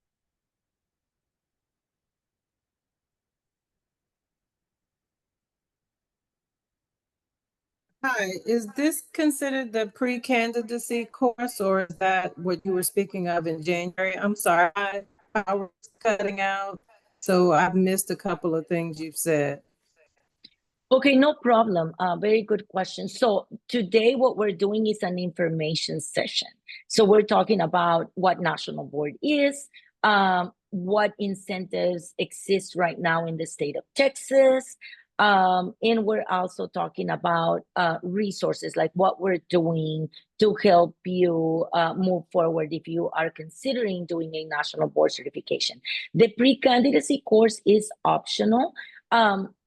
Hi, is this considered the pre-candidacy course, or is that what you were speaking of in January? I'm sorry, my power was cutting out, so I've missed a couple of things you've said. Okay, no problem. Very good question. So today what we're doing is an information session. So we're talking about what National Board is, what incentives exist right now in the state of Texas, and we're also talking about resources, like what we're doing to help you move forward if you are considering doing a National Board certification. The pre-candidacy course is optional.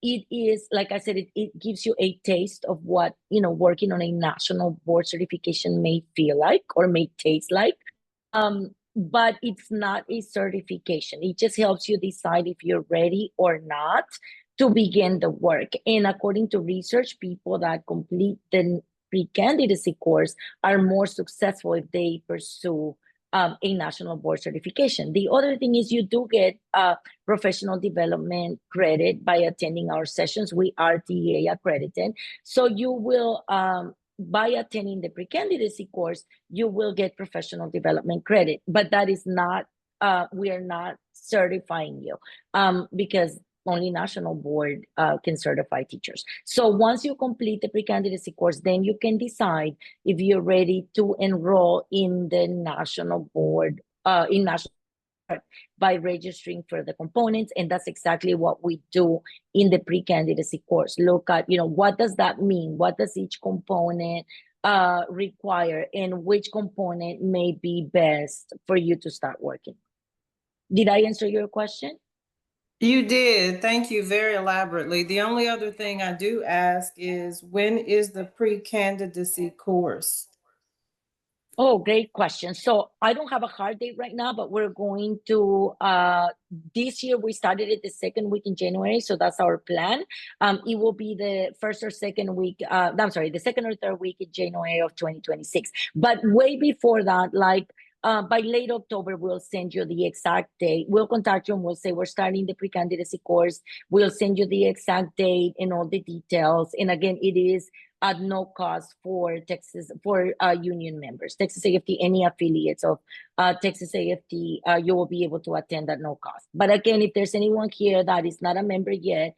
It is, like I said, it gives you a taste of what working on a national board certification may feel like or may taste like. But it's not a certification. It just helps you decide if you're ready or not to begin the work. And according to research, people that complete the pre-candidacy course are more successful if they pursue a national board certification. The other thing is you do get professional development credit by attending our sessions. We are TEA accredited. So you will, by attending the pre-candidacy course, you will get professional development credit. But that is not, we are not certifying you because only National Board can certify teachers. So once you complete the pre-candidacy course, then you can decide if you're ready to enroll in the National Board, in National Board, by registering for the components. And that's exactly what we do in the pre-candidacy course. Look at, what does that mean? What does each component require, and which component may be best for you to start working? Did I answer your question? You did. Thank you very elaborately. The only other thing I do ask is, when is the pre-candidacy course? Oh, great question. So I don't have a hard date right now, but we're going to, this year we started it the second week in January. So that's our plan. It will be the first or second week, I'm sorry, the second or third week in January of 2026. But way before that, like by late October, we'll send you the exact date. We'll contact you and we'll say we're starting the pre-candidacy course. We'll send you the exact date and all the details. And again, it is at no cost for Texas, for union members, Texas AFT, any affiliates of Texas AFT, you will be able to attend at no cost. But again, if there's anyone here that is not a member yet,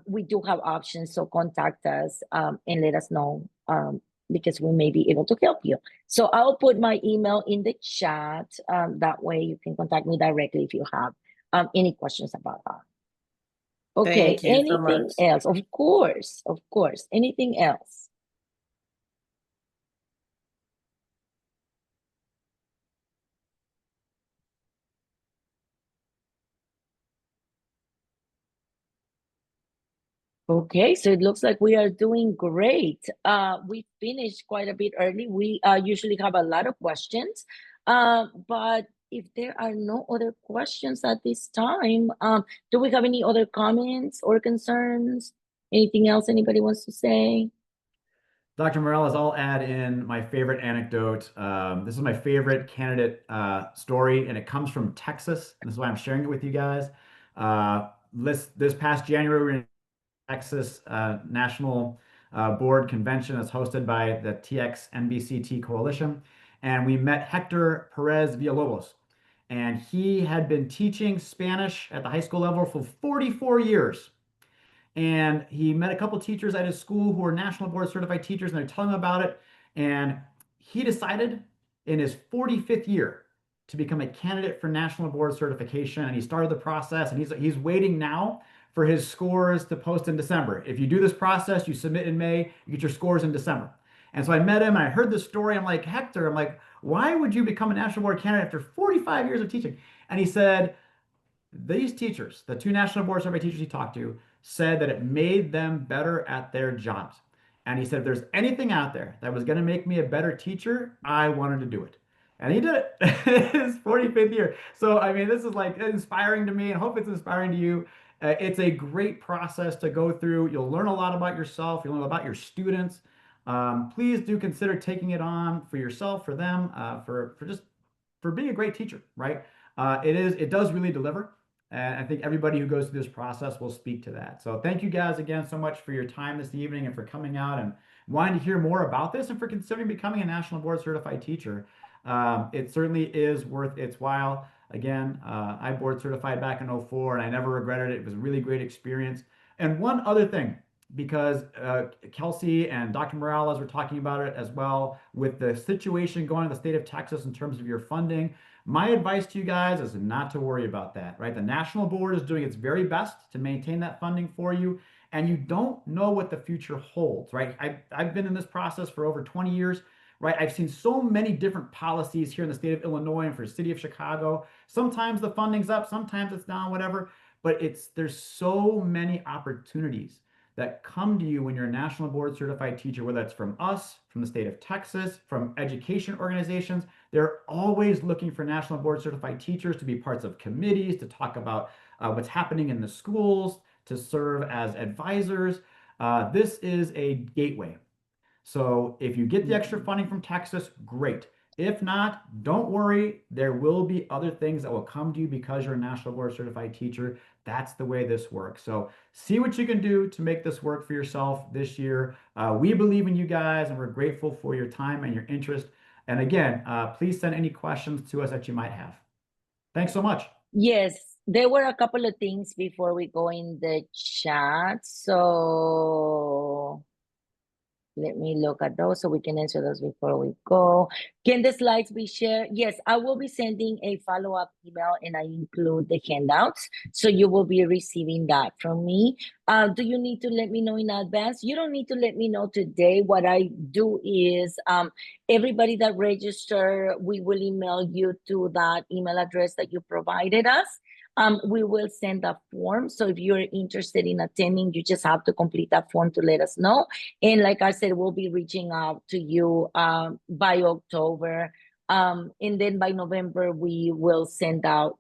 we do have options. So contact us and let us know because we may be able to help you. So I'll put my email in the chat. That way you can contact me directly if you have any questions about that. Okay, Thank you so anything much. else? Of course. Anything else? Okay, so it looks like we are doing great. We finished quite a bit early. We usually have a lot of questions, but if there are no other questions at this time, do we have any other comments or concerns? Anything else anybody wants to say? Dr. Morales, I'll add in my favorite anecdote. This is my favorite candidate story, and it comes from Texas. And this is why I'm sharing it with you guys. This past January, we were in Texas National Board Convention that's hosted by the TX-NBCT Coalition. And we met Hector Perez Villalobos. And he had been teaching Spanish at the high school level for 44 years. And he met a couple teachers at his school who were National Board certified teachers, and they're telling him about it. And he decided in his 45th year to become a candidate for National Board certification. And he started the process, and he's waiting now for his scores to post in December. If you do this process, you submit in May, you get your scores in December. And so I met him and I heard the story. I'm like, Hector, I'm like, why would you become a national board candidate after 45 years of teaching? And he said, these teachers, the 2 national board certified teachers he talked to, said that it made them better at their jobs. And he said, if there's anything out there that was going to make me a better teacher, I wanted to do it. And he did it. His 45th year. So, I mean, this is like inspiring to me, and hope it's inspiring to you. It's a great process to go through. You'll learn a lot about yourself. You'll learn about your students. Please do consider taking it on for yourself, for them, for being a great teacher, right? It does really deliver. And I think everybody who goes through this process will speak to that. So thank you guys again so much for your time this evening and for coming out and wanting to hear more about this and for considering becoming a national board certified teacher. It certainly is worth its while. Again, I board certified back in 2004 and I never regretted it. It was a really great experience. And one other thing, because Kelsey and Dr. Morales were talking about it as well, with the situation going in the state of Texas in terms of your funding. My advice to you guys is not to worry about that, right? The national board is doing its very best to maintain that funding for you, and you don't know what the future holds, right? I've been in this process for over 20 years, right? I've seen so many different policies here in the state of Illinois and for the city of Chicago. Sometimes the funding's up, sometimes it's down, whatever, but there's so many opportunities that come to you when you're a national board certified teacher, whether it's from us, from the state of Texas, from education organizations. They're always looking for national board certified teachers to be parts of committees, to talk about what's happening in the schools, to serve as advisors. This is a gateway. So if you get the extra funding from Texas, great. If not, don't worry. There will be other things that will come to you because you're a national board certified teacher. That's the way this works. So see what you can do to make this work for yourself this year. We believe in you guys, and we're grateful for your time and your interest. And again, please send any questions to us that you might have. Thanks so much. Yes, there were a couple of things before we go in the chat. So let me look at those so we can answer those before we go. Can the slides be shared? Yes, I will be sending a follow-up email and I include the handouts. So you will be receiving that from me. Do you need to let me know in advance? You don't need to let me know today. What I do is everybody that register, we will email you to that email address that you provided us. We will send a form. So if you're interested in attending, you just have to complete that form to let us know. And like I said, we'll be reaching out to you by October. And then by November, we will send out,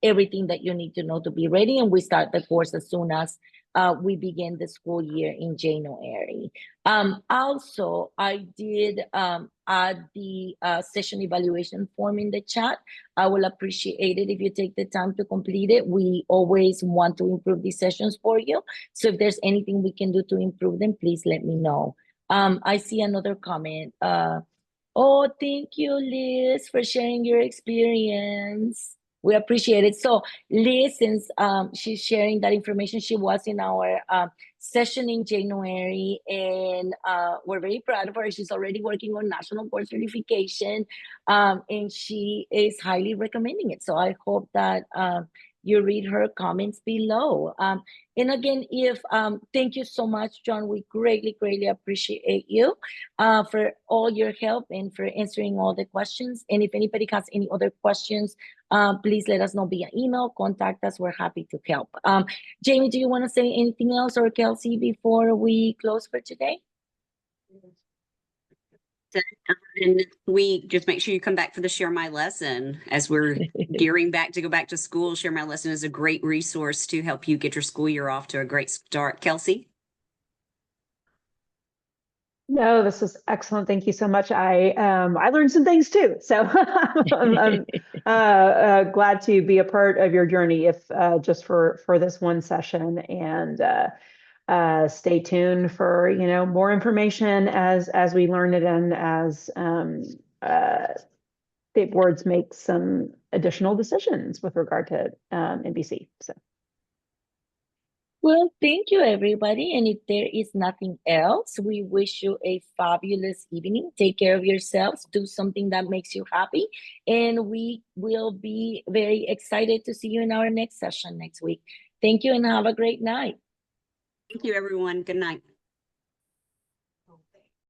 everything that you need to know to be ready. And we start the course as soon as we begin the school year in January. Also, I did add the session evaluation form in the chat. I will appreciate it if you take the time to complete it. We always want to improve these sessions for you. So if there's anything we can do to improve them, please let me know. I see another comment. Oh, thank you, Liz, for sharing your experience. We appreciate it. So Liz, since she's sharing that information, she was in our session in January, and we're very proud of her. She's already working on national board certification, and she is highly recommending it. So I hope that you read her comments below. And again, thank you so much, John. We greatly, greatly appreciate you for all your help and for answering all the questions. And if anybody has any other questions, please let us know via email, contact us. We're happy to help. Jamie, do you want to say anything else, or Kelsey, before we close for today? And we just make sure you come back for the Share My Lesson as we're gearing back to go back to school. Share My Lesson is a great resource to help you get your school year off to a great start. Kelsey? No, this was excellent. Thank you so much. I learned some things too. So I'm glad to be a part of your journey, if just for this one session, and stay tuned for more information as we learn it, and as state boards make some additional decisions with regard to NBC. So. Well, thank you, everybody. And if there is nothing else, we wish you a fabulous evening. Take care of yourselves. Do something that makes you happy. And we will be very excited to see you in our next session next week. Thank you and have a great night. Thank you, everyone. Good night.